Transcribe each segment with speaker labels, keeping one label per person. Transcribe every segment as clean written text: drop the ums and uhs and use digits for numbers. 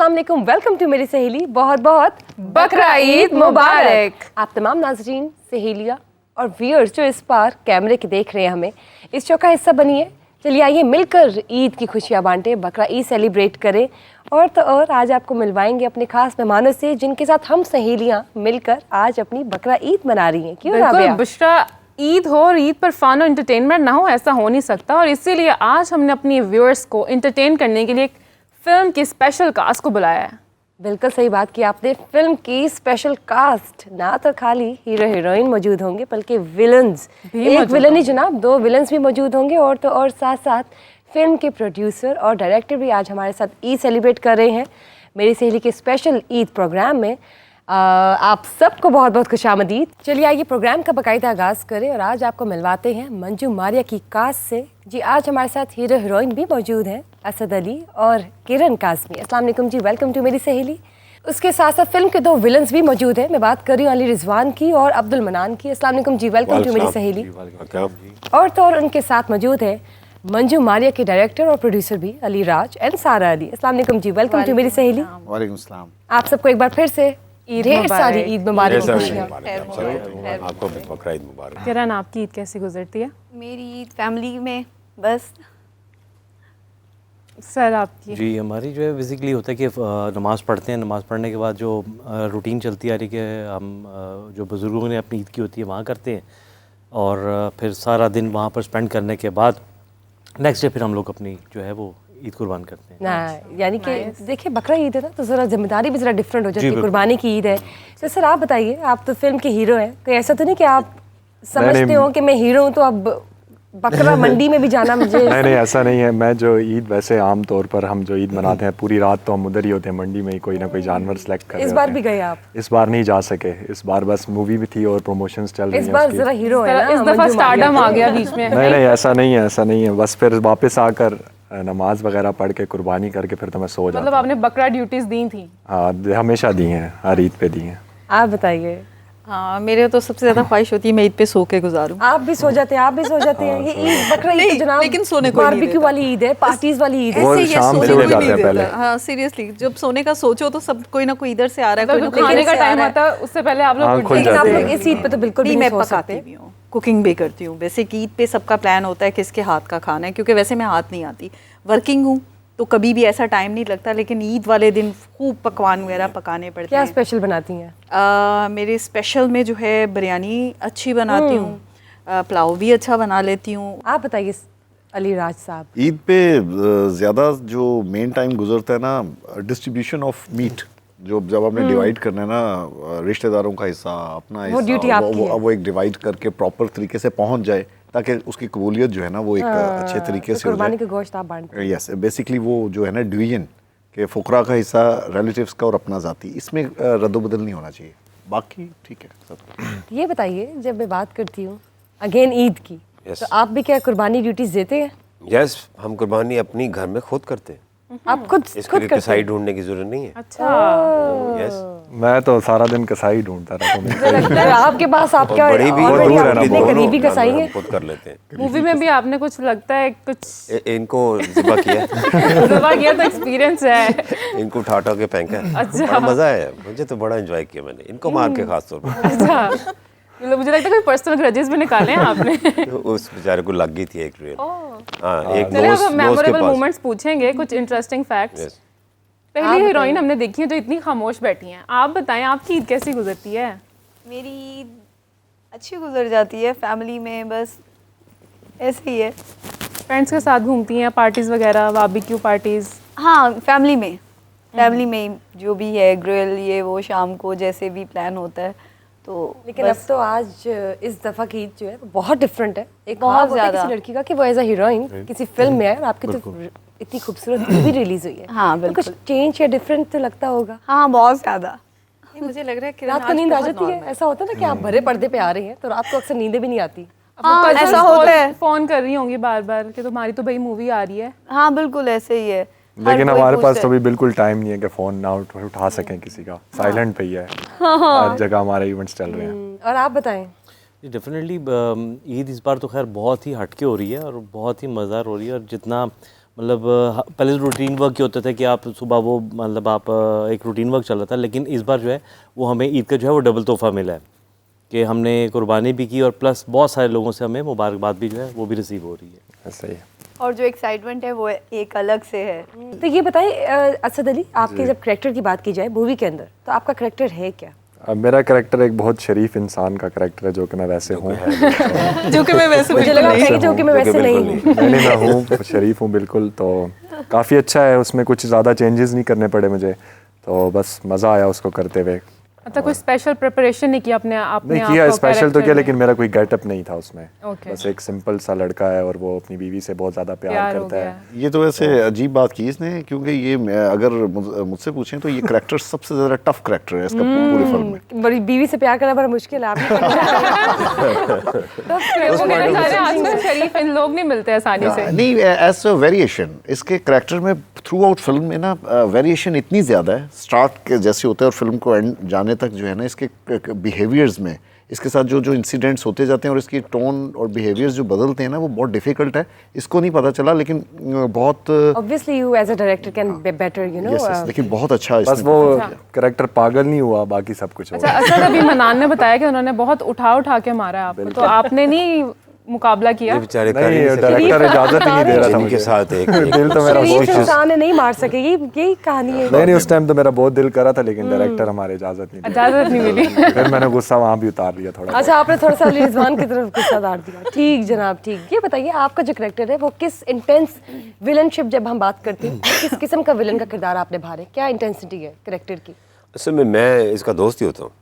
Speaker 1: अस्सलाम वालेकुम, welcome to मेरी सहेली। बहुत बहुत
Speaker 2: बकरा ईद मुबारक।
Speaker 1: आप तमाम नाज़रीन, सहेलियाँ और व्यूअर्स जो इस बार कैमरे के देख रहे हैं हमें, इस शो का हिस्सा बनिए। चलिए आइए मिलकर ईद की खुशियाँ बांटें, बकरा ईद सेलिब्रेट करें। और तो और आज आपको मिलवाएंगे अपने खास मेहमानों से जिनके साथ हम सहेलियाँ मिलकर आज अपनी बकरा ईद मना रही हैं। क्यों
Speaker 2: बिल्कुल,
Speaker 1: राबिया?
Speaker 2: बुशरा, ईद हो और ईद पर फन और एंटरटेनमेंट ना हो, ऐसा हो नहीं सकता। और इसीलिए आज हमने अपनी व्यूअर्स को एंटरटेन करने के लिए एक फिल्म की स्पेशल कास्ट को बुलाया है।
Speaker 1: बिल्कुल सही बात की आपने। फिल्म की स्पेशल कास्ट, ना तो खाली हीरो हीरोइन मौजूद होंगे बल्कि विलन्स, एक विलन ही जनाब, दो विलन्स भी मौजूद होंगे। और तो और साथ साथ फिल्म के प्रोड्यूसर और डायरेक्टर भी आज हमारे साथ ईद सेलिब्रेट कर रहे हैं मेरी सहेली के स्पेशल ईद प्रोग्राम में। आप सबको बहुत बहुत खुशामदीद। चलिए आइए प्रोग्राम का बाकायदा आगाज़ करें और आज आपको मिलवाते हैं मंजू मारिया की कास्ट से। जी आज हमारे साथ हीरो हीरोइन भी मौजूद हैं, असद अली और किरण काज़मी। अस्सलाम वालेकुम जी, वेलकम टू मेरी सहेली। उसके साथ साथ फिल्म के दो विलन्स भी मौजूद हैं। मैं बात कर रही हूँ अली रिजवान की और अब्दुल मनान की। अस्सलाम वालेकुम जी, वेलकम टू मेरी सहेली। और तो और उनके साथ मौजूद है मंजू मारिया के डायरेक्टर और प्रोड्यूसर भी अली राज एंड सारा अली। अस्सलाम वालेकुम जी, वेलकम टू मेरी सहेली।
Speaker 3: वालेकुम सलाम।
Speaker 1: आप सबको एक बार फिर से ढेर सारी ईद मुबारक खुशियाँ।
Speaker 3: आपको भी बकरा ईद मुबारक।
Speaker 2: किरण, आपकी ईद कैसी गुजरती है?
Speaker 4: मेरी ईद फैमिली में बस।
Speaker 2: सर आपकी?
Speaker 5: जी हमारी जो है बेसिकली होता है कि नमाज़ पढ़ते हैं, नमाज़ पढ़ने के बाद जो रूटीन चलती आ रही कि हम जो बुज़ुर्गों ने अपनी ईद की होती है वहाँ करते हैं और फिर सारा दिन वहाँ पर स्पेंड करने के बाद नेक्स्ट डे फिर हम लोग अपनी जो है वो ईद कुर्बान करते हैं।
Speaker 1: ना यानी कि देखिए बकरा ईद है ना, तो ज़रा जिम्मेदारी भी ज़रा डिफरेंट हो जाती है। कुर्बानी की ईद है। तो सर आप बताइए, आप तो फिल्म के हीरो हैं, तो ऐसा तो नहीं कि आप समझते हो कि मैं हीरो हूँ तो अब बकरा मंडी में भी जाना मुझे?
Speaker 6: नहीं ऐसा नहीं है। मैं जो ईद वैसे आम तौर पर हम जो ईद मनाते हैं पूरी रात तो हम उधर ही होते हैं, मंडी में ही कोई ना कोई जानवर सेलेक्ट कर रहे
Speaker 1: इस बार भी गए आप?
Speaker 6: इस बार नहीं जा सके, इस बार बस मूवी भी थी और प्रमोशंस चल रही हैं।
Speaker 1: इस बार जरा हीरो है ना,
Speaker 2: इस दफा स्टारडम आ गया बीच में।
Speaker 6: नहीं ऐसा नहीं है। बस फिर वापस आकर नमाज वगैरह पढ़ के कुर्बानी करके फिर तो मैं सो जाता।
Speaker 2: मतलब आपने बकरा ड्यूटीज दी थी?
Speaker 6: हाँ हमेशा दी हैं, हर ईद पे दी हैं।
Speaker 1: आप बताइए।
Speaker 4: हाँ, मेरे तो सबसे ज़्यादा ख्वाहिश होती है मैं ईद पे सो के गुजारूं।
Speaker 1: आप भी सो जाते हैं, आप भी सो जाते हैं। ये ईद बकरा ईद तो जनाब
Speaker 4: लेकिन सोने को
Speaker 1: बारबेक्यू वाली ईद है, पार्टीज वाली ईद है।
Speaker 6: वो शाम से हो जाते हैं पहले।
Speaker 4: हाँ सीरियसली, जब सोने का सोचो तो सब कोई ना कोई इधर से आ रहा है,
Speaker 2: मतलब खाने का टाइम आता है उससे पहले आप लोग उठ
Speaker 1: लेकिन आप
Speaker 2: जाते
Speaker 1: लोग इस ईद पे तो बिल्कुल भी
Speaker 4: नहीं।
Speaker 1: नहीं
Speaker 4: मैं
Speaker 1: सो सकते।
Speaker 4: पकाती भी हूँ, कुकिंग भी करती हूँ। वैसे ईद पे सबका प्लान होता है किसके हाथ का खाना है, क्योंकि वैसे मैं हाथ नहीं आती, वर्किंग हूँ तो कभी भी ऐसा टाइम नहीं लगता। लेकिन ईद वाले दिन खूब पकवान वगैरह पकाने पड़ते
Speaker 1: क्या
Speaker 4: हैं।
Speaker 1: स्पेशल बनाती हैं?
Speaker 4: मेरे स्पेशल में जो है बिरयानी अच्छी बनाती हूँ, पुलाव भी अच्छा बना लेती हूँ।
Speaker 1: आप बताइए अली राज साहब।
Speaker 3: ईद पे ज़्यादा जो मेन टाइम गुजरता है ना, डिस्ट्रीब्यूशन ऑफ मीट, जो जब आपने डिवाइड करना है ना रिश्तेदारों का हिस्सा, अपना
Speaker 1: वो ड्यूटी आपकी है।
Speaker 3: वो एक डिवाइड करके प्रॉपर तरीके से पहुंच जाए ताकि उसकी कबूलियत जो है ना वो एक अच्छे तरीके से हो
Speaker 1: कुर्बानी
Speaker 3: जाए।
Speaker 1: का गोश्त आप बांटते हैं।
Speaker 3: यस, बेसिकली वो जो है ना डिवीजन के फुकरा का हिस्सा, रिलेटिव्स का और अपना ज़ाती, इसमें रद्दोबदल नहीं होना चाहिए। बाकी ठीक है सब।
Speaker 1: ये बताइए, जब मैं बात करती हूँ अगेन ईद की, तो आप भी क्या कुर्बानी ड्यूटीज देते हैं?
Speaker 7: यस, हम कुर्बानी अपनी घर में खुद करते हैं।
Speaker 1: आप खुद
Speaker 7: इसके लिए कसाई ढूंढने की जरूरत नहीं है।
Speaker 2: अच्छा।
Speaker 7: यस,
Speaker 6: मैं तो सारा दिन कसाई ढूंढता रहता हूँ।
Speaker 1: तो आपके पास आप क्या
Speaker 7: बड़ी भी
Speaker 1: already
Speaker 6: दूर है
Speaker 1: आप
Speaker 6: ना,
Speaker 1: कितने
Speaker 6: बहुत
Speaker 1: करीबी कसाई हैं?
Speaker 7: खुद कर लेते हैं।
Speaker 2: मूवी में भी आपने कुछ लगता है कुछ
Speaker 7: इनको ज़िबा किया,
Speaker 2: ज़िबा किया तो एक्सपीरियंस है।
Speaker 7: इनको उठा के फेंका।
Speaker 2: अच्छा।
Speaker 7: बड़ा मजा आया मुझे, तो बड़ा एंजॉय किया मैंने इनको मार के, खास तौर पर।
Speaker 2: अच्छा, मतलब मुझे लगता है कोई पर्सनल ग्रजेस भी निकाले हैं आपने।
Speaker 7: तो उस बेचारे को लग गई थी एक रेल। हाँ, एक
Speaker 2: चलिए अब
Speaker 7: नोज के
Speaker 2: मेमोरेबल
Speaker 7: पास।
Speaker 2: मोमेंट्स पूछेंगे, कुछ इंटरेस्टिंग फैक्ट्स।
Speaker 7: Yes.
Speaker 2: पहली हीरोइन हमने देखी है जो इतनी खामोश बैठी हैं। आप बताएं आपकी ईद कैसी गुजरती है?
Speaker 4: मेरी ईद अच्छी गुजर जाती है फैमिली में, बस ऐसे ही है।
Speaker 2: फ्रेंड्स के साथ घूमती हैं, पार्टीज वगैरह, बारबेक्यू पार्टीज?
Speaker 4: हाँ फैमिली में जो भी है, ग्रिल ये वो, शाम को जैसे भी प्लान होता है तो।
Speaker 1: लेकिन अब तो आज इस दफा की ईद जो है वो बहुत डिफरेंट है। एक
Speaker 4: बहुत
Speaker 1: ख्वाब होता है
Speaker 4: ज़्यादा।
Speaker 1: किसी लड़की का कि वो एज अ हीरोइन किसी फिल्म में है और आपकी तो इतनी खूबसूरत मूवी रिलीज हुई है।
Speaker 4: हाँ,
Speaker 1: तो कुछ चेंज या डिफरेंट तो लगता होगा।
Speaker 4: हाँ बहुत ज़्यादा। मुझे लग रहा है कि
Speaker 1: रात को नींद आ जाती है? ऐसा होता है ना कि आप भरे पर्दे पे आ रहे हैं तो रात को अक्सर नींदें भी नहीं आती।
Speaker 4: हाँ ऐसा होता है।
Speaker 2: फोन कर रही होंगी बार बार कि तुम्हारी तो भाई मूवी आ रही है।
Speaker 4: हाँ बिल्कुल ऐसे ही है।
Speaker 6: लेकिन हमारे पास तो भी बिल्कुल टाइम नहीं है कि फ़ोन ना उठा सकें किसी का। साइलेंट पे ही है, हर जगह हमारे इवेंट्स चल रहे हैं।
Speaker 1: और आप बताएं?
Speaker 5: डेफिनेटली ईद इस बार तो खैर बहुत ही हटके हो रही है और बहुत ही मज़ेदार हो रही है। और जितना मतलब पहले रूटीन वर्क ये होता था कि आप सुबह वो मतलब आप एक रूटीन वर्क चल रहा था, लेकिन इस बार जो है वो हमें ईद का जो है वो डबल तोहफा मिला है कि हमने कुर्बानी भी की और प्लस बहुत सारे लोगों से हमें मुबारकबाद भी जो है वो भी रिसीव हो रही है।
Speaker 6: ऐसा ही है।
Speaker 8: और जो एक्साइटमेंट है वो एक अलग से है।
Speaker 1: तो ये बताइए असद अली, आपके जब करेक्टर की बात की जाए मूवी के अंदर, तो आपका करेक्टर है क्या?
Speaker 6: अब मेरा करेक्टर एक बहुत शरीफ इंसान का करेक्टर है, जो कि मैं वैसे हूँ।
Speaker 4: जो कि मैं वैसे
Speaker 1: मुझे लगा कहेंगे जो कि मैं वैसे नहीं हूँ।
Speaker 6: नहीं, मैं हूँ, शरीफ हूँ बिल्कुल। तो काफ़ी अच्छा है, उसमें कुछ ज़्यादा चेंजेस नहीं करने पड़े मुझे, तो बस मज़ा आया उसको करते हुए।
Speaker 2: मतलब कोई स्पेशल प्रिपरेशन नहीं किया अपने आप
Speaker 6: नहीं
Speaker 2: को
Speaker 6: किया, स्पेशल तो
Speaker 2: character
Speaker 6: किया,
Speaker 2: में?
Speaker 6: लेकिन मेरा कोई गेटअप नहीं था उसमें।
Speaker 2: Okay.
Speaker 6: बस एक सिंपल सा लड़का है और वो अपनी बीवी से बहुत ज़्यादा प्यार
Speaker 2: प्यार हो
Speaker 6: करता
Speaker 2: गया।
Speaker 6: है।
Speaker 3: ये तो वैसे अजीब बात की इसने, क्योंकि ये अगर मुझसे पूछें तो ये करेक्टर सबसे ज़्यादा टफ करेक्टर है इसका पूरी फिल्म में।
Speaker 1: बड़ी बीवी से प्यार करना बड़ा मुश्किल है, आपने
Speaker 2: वो कहना चाह रहे हैं आजकल शरीफ इन लोग नहीं मिलते आसानी से।
Speaker 3: नहीं, एज अ वेरिएशन इसके करेक्टर में थ्रू आउट फिल्म में ना वेरिएशन इतनी ज़्यादा है, स्टार्ट के जैसे होता है और फिल्म को एंड जाने तक जो है ना, इसके बिहेवियर्स में इसके साथ जो इंसिडेंट्स होते जाते हैं और इसकी टोन और बिहेवियर्स जो बदलते हैं ना, वो बहुत डिफिकल्ट है। इसको नहीं पता चला, लेकिन बहुत
Speaker 1: obviously you as a director can be better, you know.
Speaker 3: लेकिन बहुत अच्छा
Speaker 6: बस
Speaker 3: इसने
Speaker 6: वो करेक्टर पागल नहीं हुआ, बाकी सब कुछ हो
Speaker 2: अच्छा, असद अभी मनान ने बताया कि उन्होंने बहुत उठा के मारा है आपको, तो आपने नहीं मुकाबला किया?
Speaker 7: ये बेचारे कर
Speaker 6: नहीं,
Speaker 7: नहीं सकते।
Speaker 6: डायरेक्टर इजाजत ही नहीं दे रहा था
Speaker 7: इनके
Speaker 6: मुझे।
Speaker 7: साथ एक
Speaker 6: दिल तो मेरा बहुत
Speaker 1: शरीफ इंसान है, नहीं मार सके, यही कहानी है।
Speaker 6: नहीं, उस टाइम तो मेरा बहुत दिल करा था, लेकिन डायरेक्टर हमारे इजाजत नहीं दे
Speaker 2: इजाजत नहीं मिली।
Speaker 6: रहे। फिर मैंने गुस्सा वहाँ भी उतार लिया थोड़ा।
Speaker 1: अच्छा, आपने थोड़ा सा अली रिजवान की तरफ गुस्सा डाल दिया। ठीक जनाब, ठीक। ये बताइए आपका जो करेक्टर है वो किस इंटेंस विलनशिप, जब हम बात करते हैं किस किस्म का विलन का किरदार आपने निभा रहे हैं, क्या इंटेंसिटी है करेक्टर की?
Speaker 7: असल में मैं इसका दोस्त ही होता हूँ।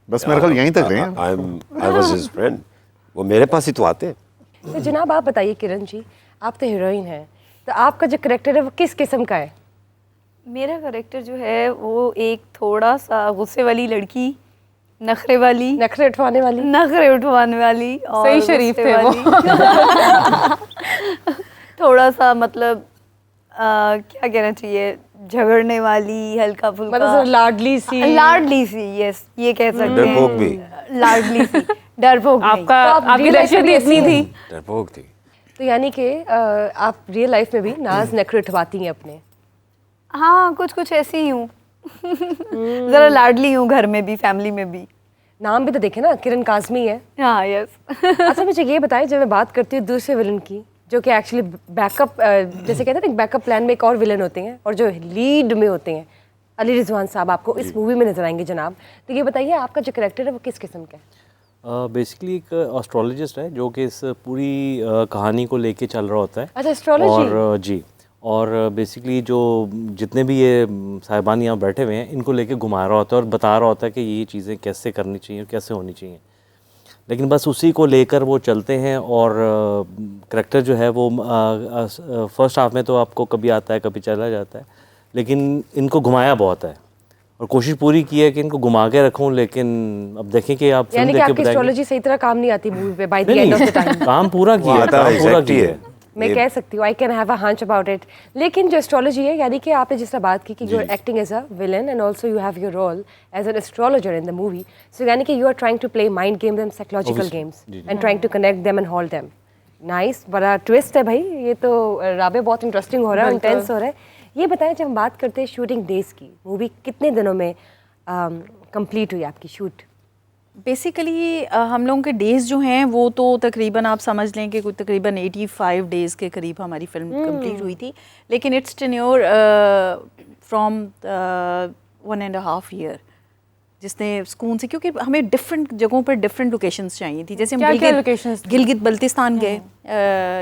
Speaker 3: बस मेरे ख्याल यहीं तक रहे हैं।
Speaker 7: I was his friend. वो मेरे पास ही तो आते हैं।
Speaker 1: तो जनाब आप बताइए किरण जी, आप तो हीरोइन हैं, तो आपका जो करेक्टर है वो किस किस्म का है?
Speaker 8: मेरा करेक्टर जो है वो एक थोड़ा सा गुस्से वाली लड़की, नखरे वाली,
Speaker 1: नखरे उठवाने वाली।
Speaker 8: नखरे उठवाने वाली और
Speaker 2: सही शरीफ
Speaker 8: गुस्से
Speaker 2: थे वो।
Speaker 8: वाली। थोड़ा सा मतलब क्या कहना चाहिए, झगड़ने वाली, हल्का फुल्का,
Speaker 1: मतलब लाडली सी।
Speaker 8: यस, ये कह सकते
Speaker 7: डरपोक भी।
Speaker 8: हैं, लाडली सी, डरपोक नहीं।
Speaker 2: आपका
Speaker 1: तो आप
Speaker 2: आपकी
Speaker 1: real life
Speaker 2: दहशत
Speaker 1: में
Speaker 2: ही इतनी
Speaker 1: ऐसी
Speaker 2: थी।
Speaker 7: डरपोक थी।
Speaker 1: तो यानी कि आप रियल लाइफ में भी नाज नखरे उठवाती हैं अपने?
Speaker 8: हाँ, कुछ ऐसी ही हूँ। जरा लाडली हूँ, घर में भी, फैमिली में भी।
Speaker 1: नाम भी तो देखे ना, किरण काज़मी है।
Speaker 8: हाँ, यस।
Speaker 1: अच्छा, मुझे ये बताएं, जब मैं बात करती हूँ दूसरे विलन की, जो कि एक्चुअली बैकअप, जैसे कहते हैं ना बैकअप प्लान में एक और विलन होते हैं और जो लीड में होते हैं, अली रिजवान साहब आपको इस मूवी में नजर आएंगे जनाब। तो ये बताइए आपका जो करेक्टर है वो किस किस्म का है?
Speaker 5: बेसिकली एक एस्ट्रोलॉजिस्ट है जो कि इस पूरी कहानी को लेके चल रहा होता है।
Speaker 1: अच्छा, एस्ट्रोलॉजी।
Speaker 5: और जी, और बेसिकली जो जितने भी ये साहिबान यहाँ बैठे हुए हैं, इनको लेके घुमा रहा होता है और बता रहा होता है कि ये चीज़ें कैसे करनी चाहिए और कैसे होनी चाहिए। लेकिन बस उसी को लेकर वो चलते हैं और करेक्टर जो है वो फर्स्ट हाफ में तो आपको कभी आता है कभी चला जाता है, लेकिन इनको घुमाया बहुत है और कोशिश पूरी की है कि इनको घुमा के रखूं। लेकिन अब देखें कि आप
Speaker 1: यानी कि
Speaker 5: देख के
Speaker 1: आपकी
Speaker 5: बताएंगे।
Speaker 1: एस्ट्रोलॉजी सही तरह काम नहीं आती मूवी पे बाय द
Speaker 5: नहीं,
Speaker 1: एंड ऑफ द
Speaker 5: नहीं,
Speaker 1: टाइम।
Speaker 5: काम पूरा किया है,
Speaker 7: आता है,
Speaker 5: काम पूरा
Speaker 7: exactly
Speaker 5: किया
Speaker 7: है।
Speaker 5: है।
Speaker 1: मैं कह सकती हूँ, I can have a hunch about it. लेकिन जो एस्ट्रोलॉजी है, यानी कि आपने जिस तरह बात की कि you are acting as a villain and also you have your role as an astrologer in the movie, so यानी कि you are trying to play mind games and psychological games and trying to connect them and hold them. Nice, बड़ा twist है भाई ये तो। Rabe बहुत interesting हो रहा है, इंटेंस हो रहा है। ये बताएं, जब हम बात करते हैं शूटिंग डेज की, मूवी कितने दिनों में कंप्लीट हुई आपकी शूट?
Speaker 4: बेसिकली हम लोगों के डेज़ जो हैं वो तो तकरीबन आप समझ लें कि कुछ तकरीबन 85 डेज़ के करीब हमारी फिल्म कंप्लीट हुई थी, लेकिन इट्स टेन्योर फ्रॉम 1.5 ईयर, जिसने सुकून से, क्योंकि हमें डिफरेंट जगहों पर डिफरेंट लोकेशंस चाहिए थी। जैसे हम
Speaker 2: क्या लोकेशंस थी?
Speaker 4: गिलगित बल्तिस्तान गए,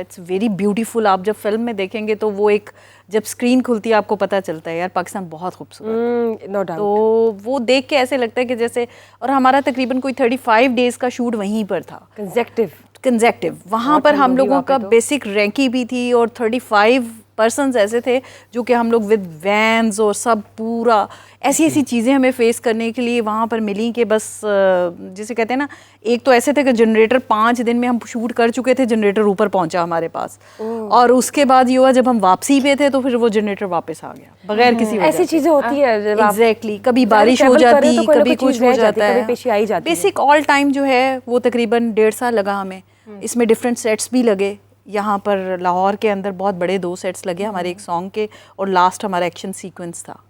Speaker 4: इट्स वेरी ब्यूटीफुल। आप जब फिल्म में देखेंगे तो वो एक, जब स्क्रीन खुलती है आपको पता चलता है यार पाकिस्तान बहुत खूबसूरत।
Speaker 1: No doubt.
Speaker 4: तो वो देख के ऐसे लगता है कि जैसे, और हमारा तकरीबन कोई 35 डेज़ का शूट वहीं पर था, कंसेक्टिव। वहाँ पर हम लोगों का बेसिक रैंकी भी थी और 35 पर्सन्स ऐसे थे जो कि हम लोग विद वैन्स और सब पूरा ऐसी चीज़ें हमें फेस करने के लिए वहाँ पर मिली कि बस जिसे कहते हैं ना, एक तो ऐसे थे कि जनरेटर 5 दिन में हम शूट कर चुके थे, जनरेटर ऊपर पहुँचा हमारे पास, और उसके बाद ये हुआ जब हम वापसी पे थे तो फिर वो जनरेटर वापस आ गया बगैर किसी वजह
Speaker 1: ऐसी चीजें होती है जब आप
Speaker 4: एग्जैक्टली। कभी
Speaker 1: जब
Speaker 4: बारिश हो
Speaker 1: travel कर रहे
Speaker 4: जाती,
Speaker 1: हो तो कोई ना
Speaker 4: कभी
Speaker 1: कोई
Speaker 4: कुछ
Speaker 1: चीज़
Speaker 4: हो
Speaker 1: रह जाती
Speaker 4: जाता
Speaker 1: है,
Speaker 4: है।
Speaker 1: कभी पेशी आई जाती है।
Speaker 4: बेसिक ऑल टाइम जो है वो तकरीबन 1.5 साल लगा हमें। इसमें डिफरेंट सेट्स भी लगे, यहाँ पर लाहौर के अंदर बहुत बड़े 2 सेट्स लगे हमारे एक सॉन्ग के, और लास्ट हमारा एक्शन सीक्वेंस था।